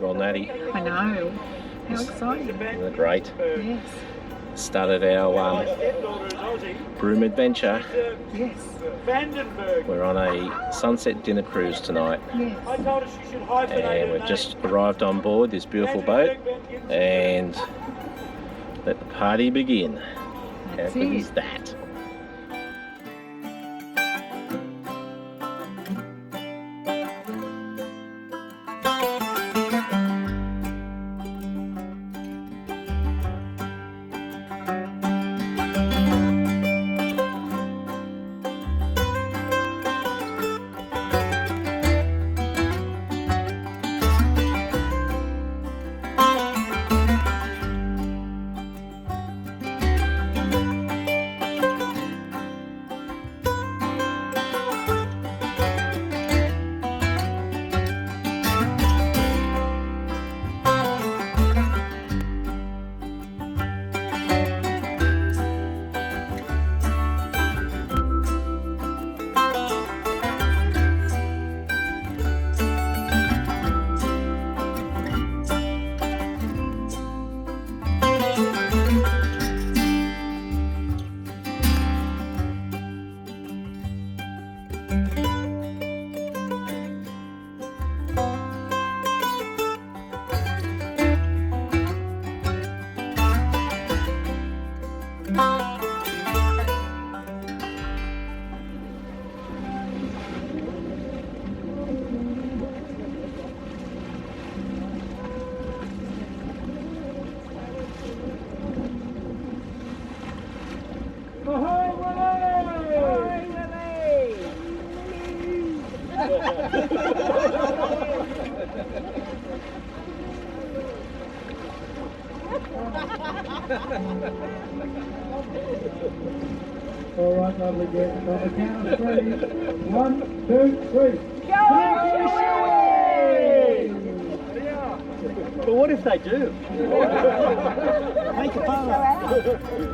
Well, Natty. I know. How exciting. Isn't it great? Yes. Started our Broome adventure. Yes. We're on a sunset dinner cruise tonight. Yes. And we've just arrived on board this beautiful boat and let the party begin. How That's good it. is that? All right, lovely guests. On the count of 3. 1, 2, 3. Go away! But what if they do? Make a photo.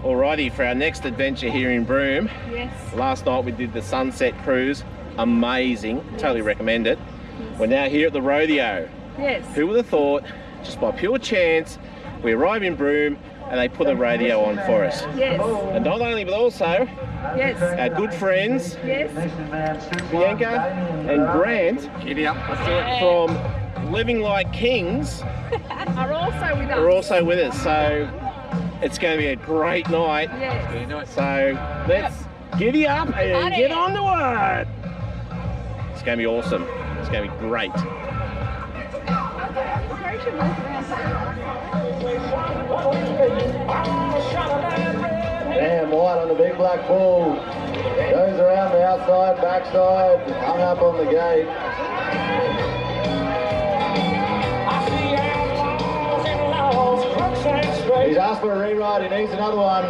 Alrighty, for our next adventure here in Broome. Yes. Last night we did the sunset cruise. Amazing. Totally recommend it. We're now here at the Rodeo. Yes. Who would have thought, just by pure chance, we arrive in Broome and they put a rodeo on for us. Yes. And not only, but also Yes. our good friends, Yes. Bianca and Grant, Giddy up. from Living Like Kings, Are also with us. are also with us. So it's going to be a great night. Yes. Very nice. So let's giddy up and get on to it. It's going to be awesome. It's going to be great. Damn white on the big black bull. Goes around the outside, backside, hung up on the gate. He's asked for a rewrite, he needs another one.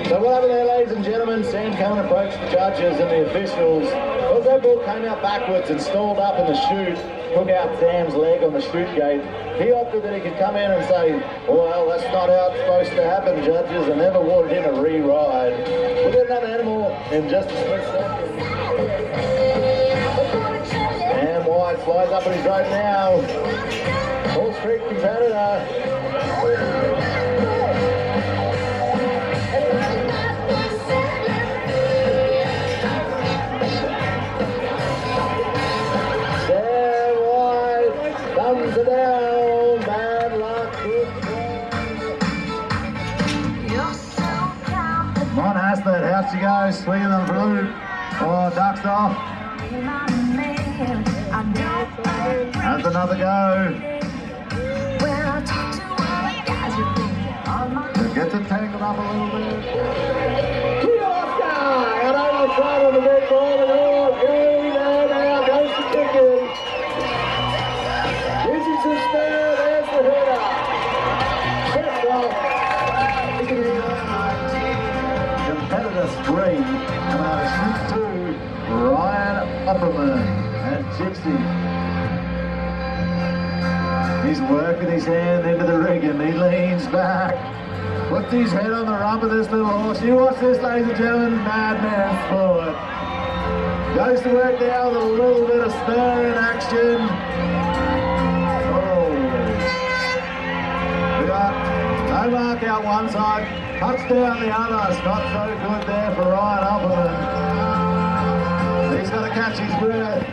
So what happened there, ladies and gentlemen? Sam Cohen approached the judges and the officials. Because their ball came out backwards and stalled up in the chute, took out Sam's leg on the chute gate. He opted that he could come in and say, well, that's not how it's supposed to happen, judges, and never wanted in a re-ride. We'll get another animal in just a split second. Sam White flies up on his road now. All Street competitor. Thumbs are down, bad luck, good Come on, Aslet, how's she go? Swinging them through. Oh, ducks off. Has another go. Gets it tangled up a little bit. Peal Lugger! And over the front of the big ball and all. Here we go now, goes the chicken. Gives it some spare, there's Upperman and Gypsy. He's working his hand into the rig and he leans back. Puts his head on the rump of this little horse. You watch this, ladies and gentlemen, madman forward. Goes to work now with a little bit of spur in action. Oh. We got no mark out one side, touchdown the other. It's not so good there for Ryan Upperman. He's got to catch his breath.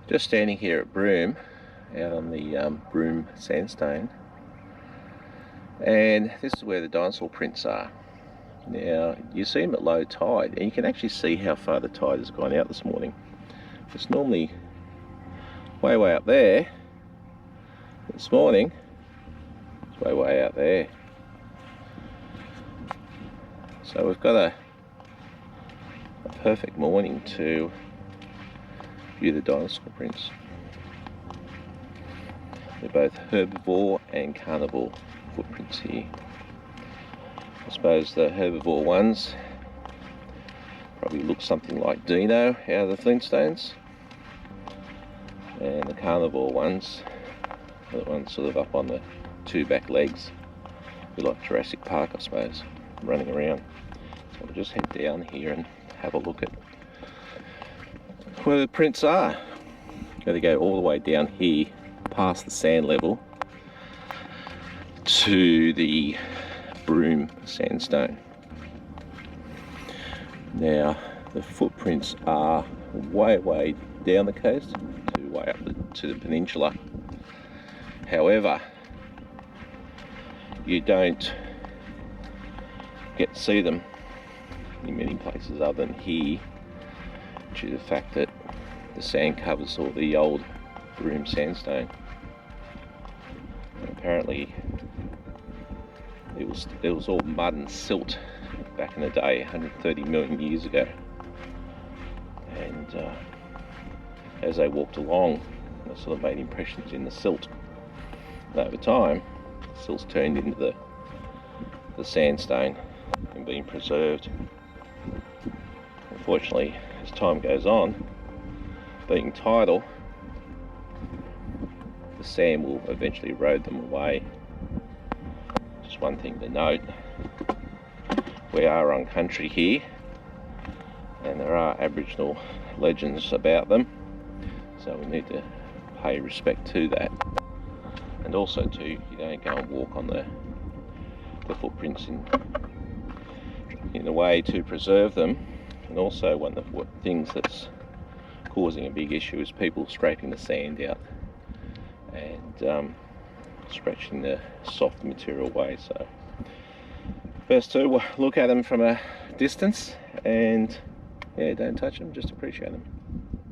Just standing here at Broome, out on the Broome Sandstone, and this is where the dinosaur prints are. Now you see them at low tide, and you can actually see how far the tide has gone out this morning. It's normally way up there. This morning it's way out there. So we've got a perfect morning to view the dinosaur prints. They're both herbivore and carnivore footprints here. I suppose the herbivore ones probably look something like Dino out of the Flintstones, and the carnivore ones are the ones sort of up on the two back legs, a bit like Jurassic Park, I suppose, running around. So we'll just head down here and have a look at where the prints are. Got to go all the way down here past the sand level to the Broome Sandstone. Now the footprints are way down the coast to way up to the peninsula. However, you don't get to see them in many places other than here, due to the fact that the sand covers all the old Broome Sandstone. And apparently it was all mud and silt back in the day, 130 million years ago. And as they walked along, they sort of made impressions in the silt. And over time, the silt's turned into the sandstone and being preserved. Unfortunately, as time goes on, being tidal, the sand will eventually erode them away. Just one thing to note, we are on country here, and there are Aboriginal legends about them, so we need to pay respect to that. And also too, you don't go and walk on the footprints in a way to preserve them. And also one of the things that's causing a big issue is people scraping the sand out and scratching the soft material away. So best to look at them from a distance and yeah, don't touch them, just appreciate them.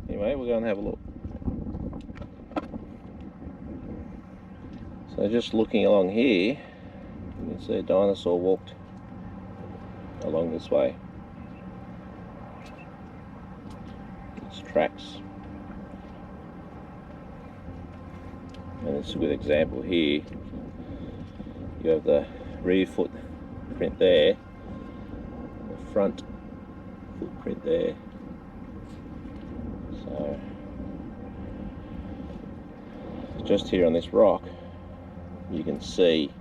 Anyway, we'll go and have a look. So just looking along here, you can see a dinosaur walked along this way. Its tracks. And it's a good example here. You have the rear footprint there, the front footprint there. So just here on this rock, you can see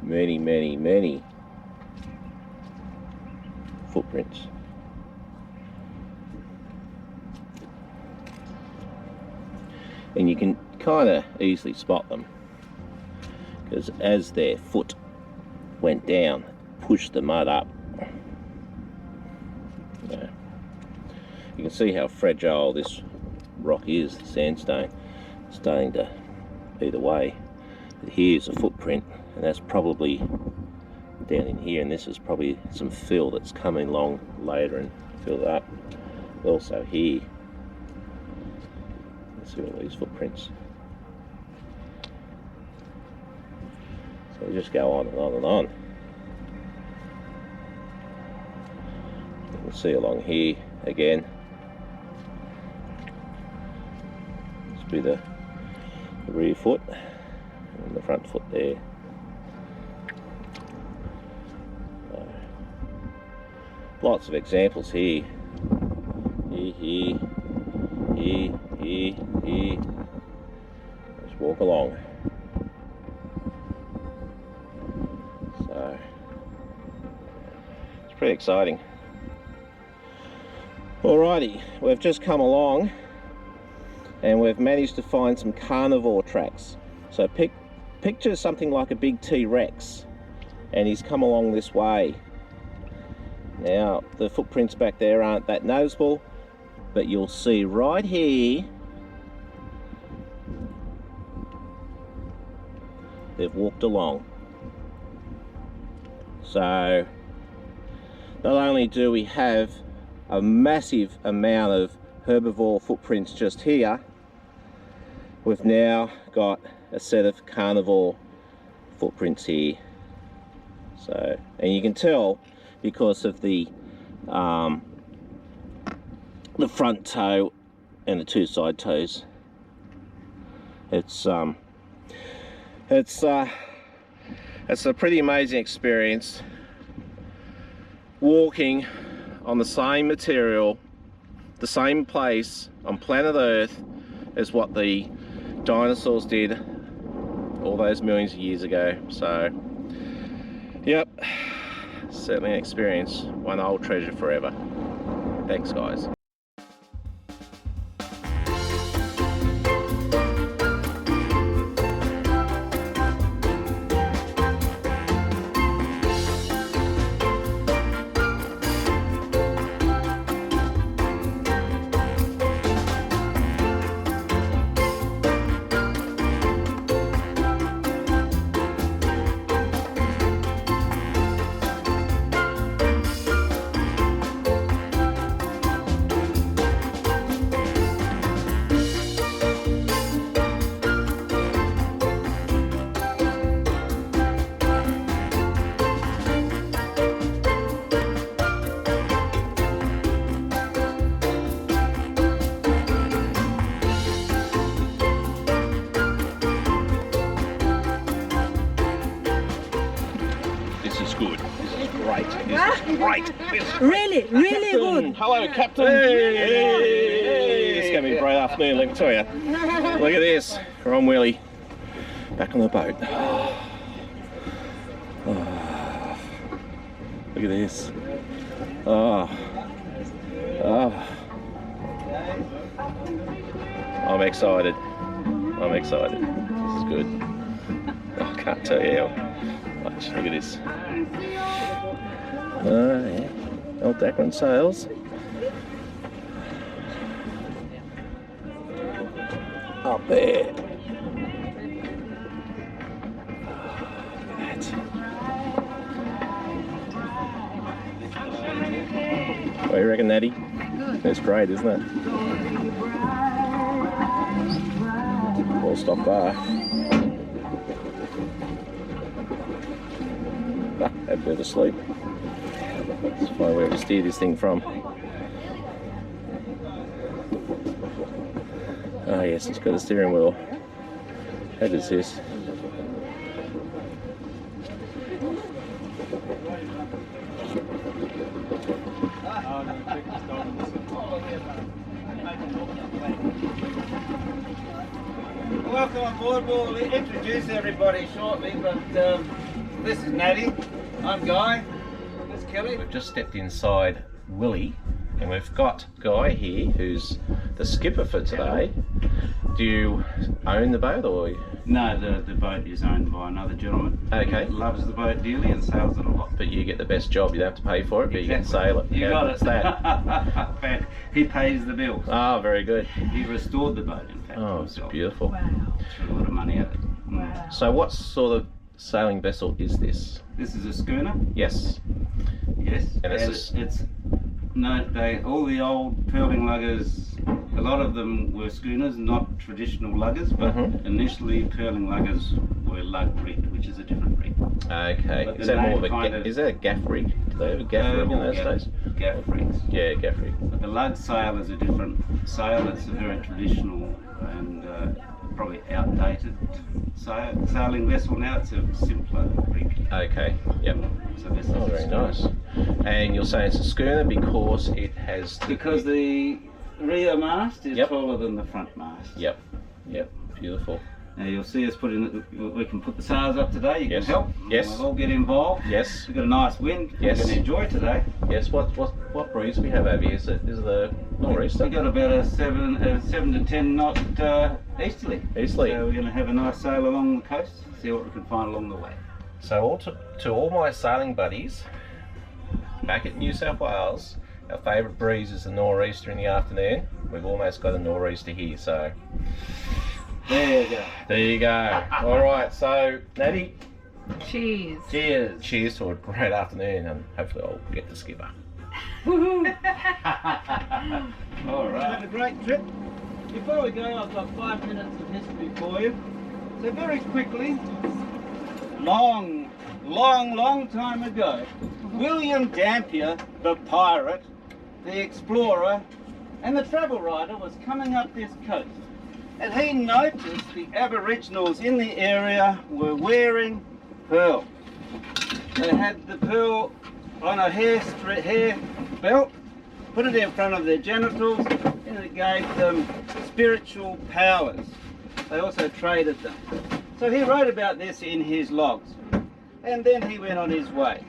many footprints. And you can kind of easily spot them because as their foot went down, pushed the mud up. You can see how fragile this rock is, the sandstone, starting to eat away. But here's a footprint, and that's probably down in here, and this is probably some fill that's coming along later and filled up. Also here, let's see all these footprints. So we just go on and on and on. You can see along here again. This will be the rear foot and the front foot there. So, lots of examples here. Here. Just walk along. So it's pretty exciting. Alrighty, we've just come along and we've managed to find some carnivore tracks. So picture something like a big T-Rex, and he's come along this way. Now the footprints back there aren't that noticeable, but you'll see right here they've walked along. So not only do we have a massive amount of herbivore footprints just here, we've now got a set of carnivore footprints here. So, and you can tell because of the front toe and the two side toes. It's a pretty amazing experience walking on the same material, the same place on planet Earth as what the dinosaurs did all those millions of years ago. So yep, certainly an experience, one I'll treasure forever. Thanks guys. Really good. Hello, Captain. Hey. It's going to be a great afternoon, let me tell you. Look at this. We're on Willie. Back on the boat. Look at this. I'm excited. I'm excited. This is good. I can't tell you how much. Look at this. Yeah. Old Dacron sails. Up there. What do you reckon, Natty? That's great, isn't it? We'll stop bar. Have a bit of a sleep. Let's find where to steer this thing from. Ah yes, it's got a steering wheel. How does this? Welcome on board. We'll introduce everybody shortly, but this is Natty. I'm Guy. This is Kelly. We've just stepped inside Willie, and we've got Guy here, who's the skipper for today. Do you own the boat, or? No, the boat is owned by another gentleman. Okay. He loves the boat dearly and sails it a lot. But you get the best job. You don't have to pay for it, but Exactly. you can sail it. You How got good's it. that? Fact, he pays the bills. Ah, very good. He restored the boat, in fact. Oh, it's himself. beautiful. Threw a lot of money at it. So what sort of sailing vessel is this? This is a schooner. Yes. Yes. And it's all the old pearling luggers, a lot of them were schooners, not traditional luggers, but initially pearling luggers were lug rigged. We which is a different rig. Okay. But Is the that more of name kind a of- is that a gaff rig? Do they have a gaff rig in More those days? gaff rigs. Yeah, gaff rig. But the lug sail is a different sail. It's a very traditional and probably outdated sailing vessel now. It's a simpler rig. Okay. Yep. So this Oh, is a very schooner. nice. And you're saying it's a schooner because it has Because the rear mast is Yep. taller than the front mast. Yep. Yep. Beautiful. Now you'll see us put in. We can put the sails up today. You Yes. can help. Yes. We'll all get involved. Yes. We've got a nice wind. Yes. We're going to enjoy today. Yes. What breeze do we have over here? Is it the nor'easter? We've got about a 7 to 10 knot easterly. Easterly. So we're going to have a nice sail along the coast. See what we can find along the way. So to all my sailing buddies back at New South Wales, our favourite breeze is the nor'easter in the afternoon. We've almost got a nor'easter here, so There you go. there you go. All right, so Natty, Cheers. Cheers. cheers to a great afternoon, and hopefully I'll get to skipper. All right. Had a great trip. Before we go, I've got 5 minutes of history for you. So very quickly, long time ago, William Dampier, the pirate, the explorer, and the travel writer was coming up this coast. And he noticed the Aboriginals in the area were wearing pearl. They had the pearl on a hair belt, put it in front of their genitals, and it gave them spiritual powers. They also traded them. So he wrote about this in his logs, and then he went on his way.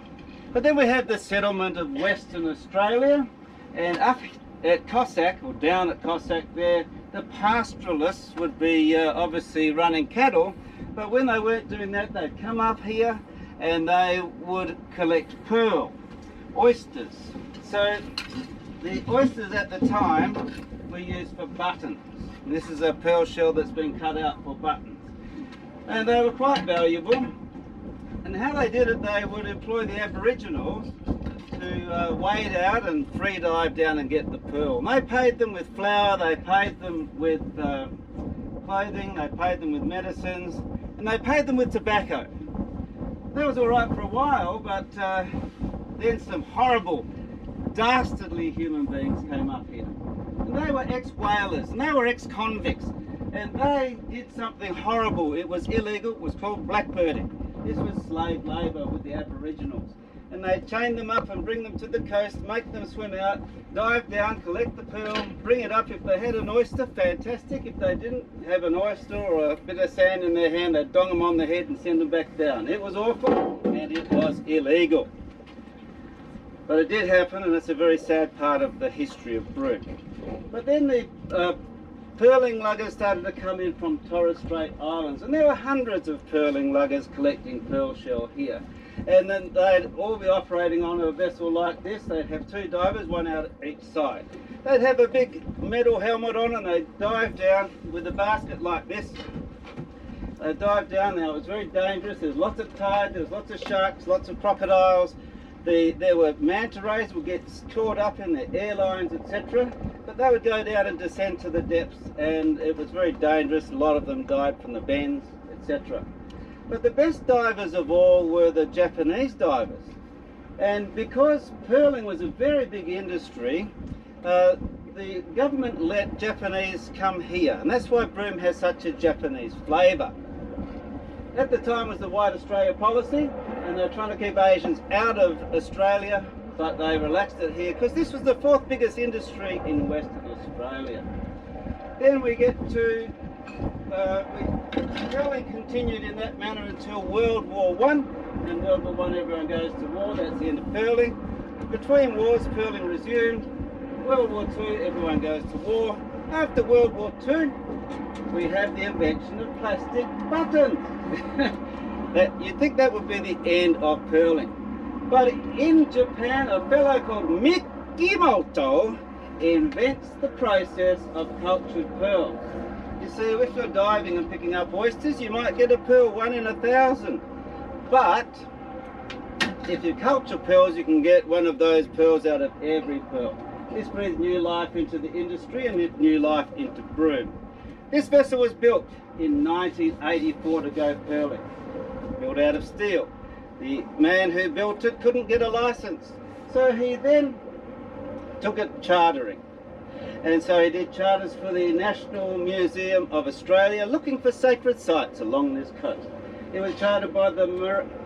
But then we had the settlement of Western Australia, and up at Cossack, or down at Cossack there, the pastoralists would be obviously running cattle, but when they weren't doing that, they'd come up here and they would collect pearl, oysters. So the oysters at the time were used for buttons. And this is a pearl shell that's been cut out for buttons. And they were quite valuable. And how they did it, they would employ the Aboriginals to wade out and free dive down and get the pearl. And they paid them with flour, they paid them with clothing, they paid them with medicines, and they paid them with tobacco. That was all right for a while, but then some horrible, dastardly human beings came up here. And they were ex-whalers, and they were ex-convicts, and they did something horrible. It was illegal, it was called blackbirding. This was slave labour with the Aboriginals. And they'd chain them up and bring them to the coast, make them swim out, dive down, collect the pearl, bring it up. If they had an oyster, fantastic. If they didn't have an oyster or a bit of sand in their hand, they'd dong them on the head and send them back down. It was awful and it was illegal. But it did happen, and it's a very sad part of the history of Broome. But then the pearling luggers started to come in from Torres Strait Islands, and there were hundreds of pearling luggers collecting pearl shell here. And then they'd all be operating on a vessel like this. They'd have two divers, one out each side. They'd have a big metal helmet on and they'd dive down with a basket like this. They'd dive down. Now it was very dangerous. There's lots of tide, there's lots of sharks, lots of crocodiles. There were manta rays would get caught up in the airlines, etc. But they would go down and descend to the depths, and it was very dangerous. A lot of them died from the bends, etc. But the best divers of all were the Japanese divers. And because pearling was a very big industry, the government let Japanese come here. And that's why Broome has such a Japanese flavour. At the time was the White Australia policy, and they were trying to keep Asians out of Australia, but they relaxed it here because this was the fourth biggest industry in Western Australia. Then we get to pearling continued in that manner until World War I. In World War I, everyone goes to war. That's the end of pearling. Between wars, pearling resumed. World War II, everyone goes to war. After World War II, we have the invention of plastic buttons. You'd think that would be the end of pearling. But in Japan, a fellow called Mikimoto invents the process of cultured pearls. You see, if you're diving and picking up oysters, you might get a pearl 1 in 1,000. But if you culture pearls, you can get one of those pearls out of every pearl. This breathes new life into the industry and new life into Broome. This vessel was built in 1984 to go pearling. built out of steel. The man who built it couldn't get a license, so he then took it chartering. And so he did charters for the National Museum of Australia, looking for sacred sites along this coast. He was chartered by the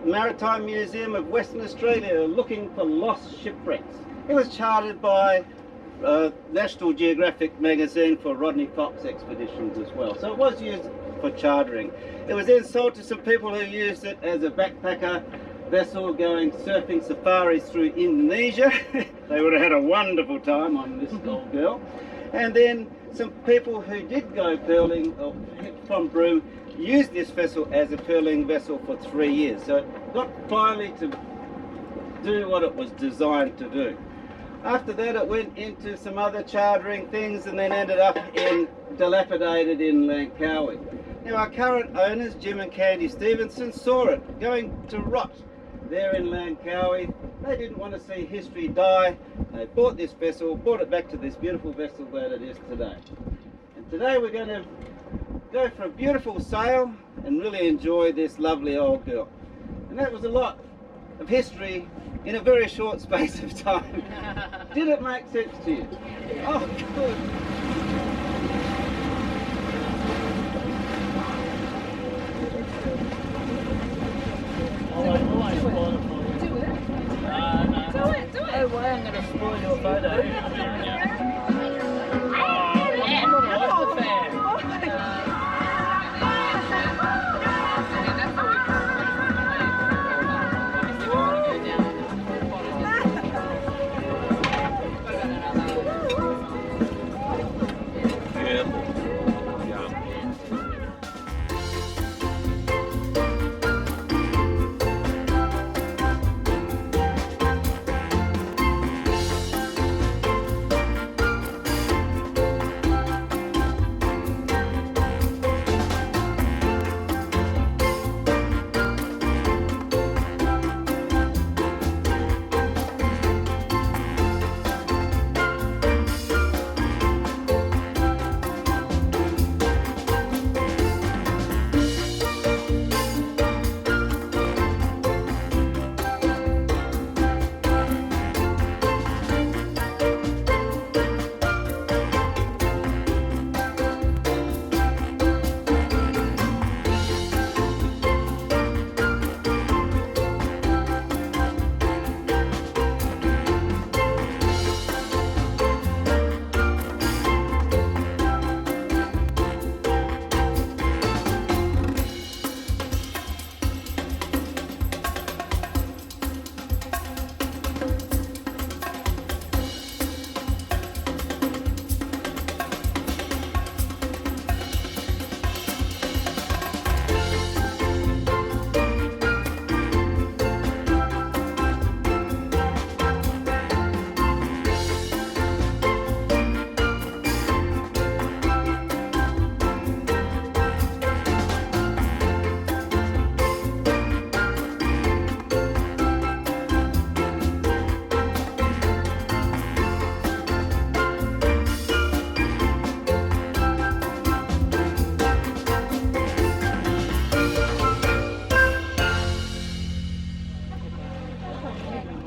Maritime Museum of Western Australia, looking for lost shipwrecks. He was chartered by National Geographic magazine for Rodney Fox expeditions as well. So it was used for chartering. It was then sold to some people who used it as a backpacker vessel going surfing safaris through Indonesia. They would have had a wonderful time on this old girl. And then some people who did go pearling from Broome used this vessel as a pearling vessel for 3 years. So it got finally to do what it was designed to do. After that it went into some other chartering things and then ended up in dilapidated in Langkawi. Now our current owners, Jim and Candy Stevenson, saw it going to rot there in Langkawi. They didn't want to see history die. They bought this vessel, brought it back to this beautiful vessel that it is today. And today we're going to go for a beautiful sail and really enjoy this lovely old girl. And that was a lot of history in a very short space of time. Did it make sense to you? Oh, good. Oh, well, I'm going to spoil your photo.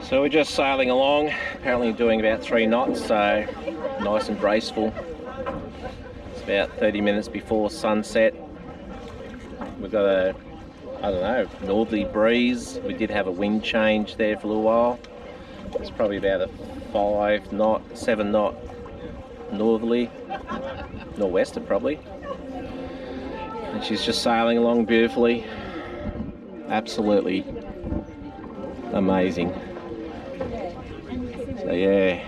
So we're just sailing along, apparently doing about 3 knots, so nice and graceful. It's about 30 minutes before sunset. We've got a, I don't know, northerly breeze. We did have a wind change there for a little while. It's probably about a 5 knot, 7 knot northerly, nor'wester probably. And she's just sailing along beautifully. Absolutely amazing. So yeah,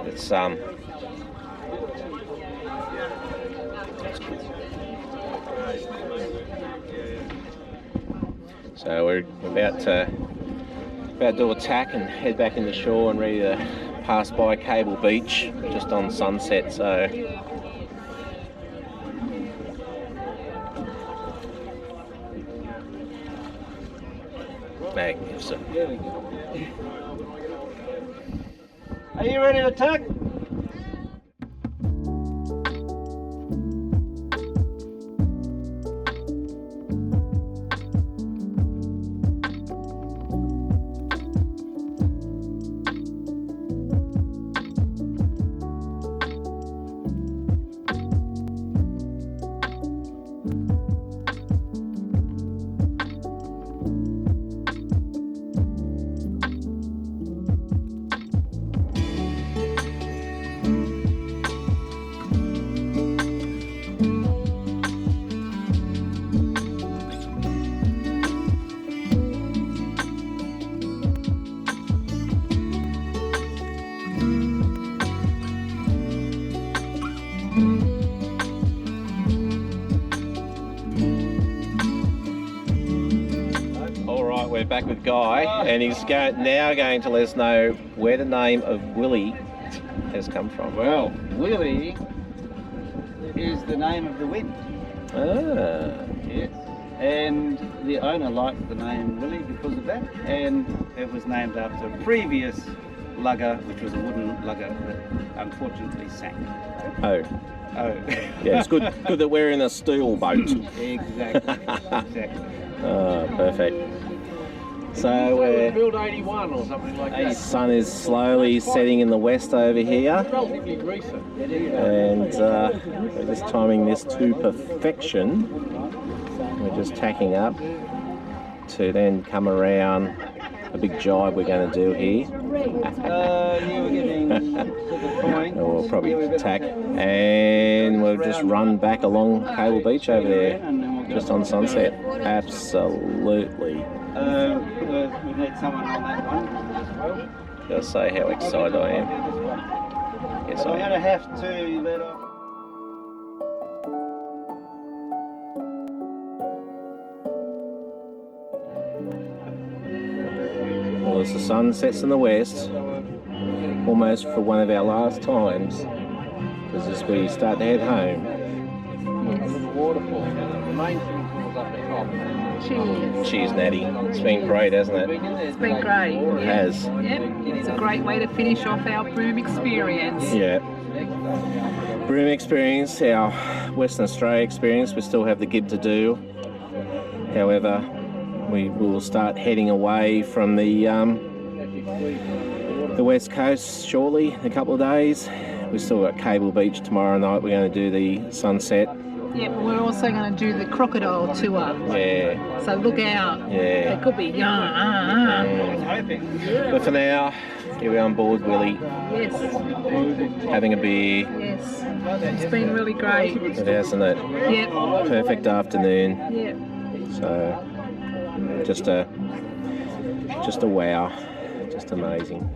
it's so we're about to do a tack and head back into shore and ready to pass by Cable Beach just on sunset. So magnificent. Are you ready to tack? we're back with Guy, and he's now going to let us know where the name of Willie has come from. Well, Willie is the name of the wind. Ah, Yes. And the owner liked the name Willie because of that, and it was named after a previous lugger, which was a wooden lugger that unfortunately sank. oh, Oh. yeah, it's good that we're in a steel boat. Exactly. Exactly. Oh, perfect. So Build 81 or something like the that. sun is slowly setting in the west over here, Relatively recent. and we're just timing this to perfection. We're just tacking up to then come around a big jibe we're going to do here. You were getting to the point. We'll probably tack, and we'll just run back along Cable Beach over there, just on sunset. Absolutely. We need someone on that one as well. Gotta say how excited I am. Yes, So I'm I going am. to have to let off. Well, as the sun sets in the west, almost for one of our last times, because as we start to head home, Waterfall. The main thing was up the top. Cheers. cheers Natty. It's been great, hasn't it? It's been great. It has. Yep. It's a great way to finish off our Broome experience. Yeah. Broome experience, our Western Australia experience, we still have the gib to do. However, we will start heading away from the West Coast shortly, in a couple of days. We've still got Cable Beach tomorrow night. We're going to do the sunset. Yeah, but we're also going to do the crocodile tour. Yeah, So look out. yeah. It could be Hoping. But for now, here we are on board Willie, Yes, having a beer. yes. It's been really great. It hasn't it? Yep, Perfect afternoon. yep. So just a wow, just amazing.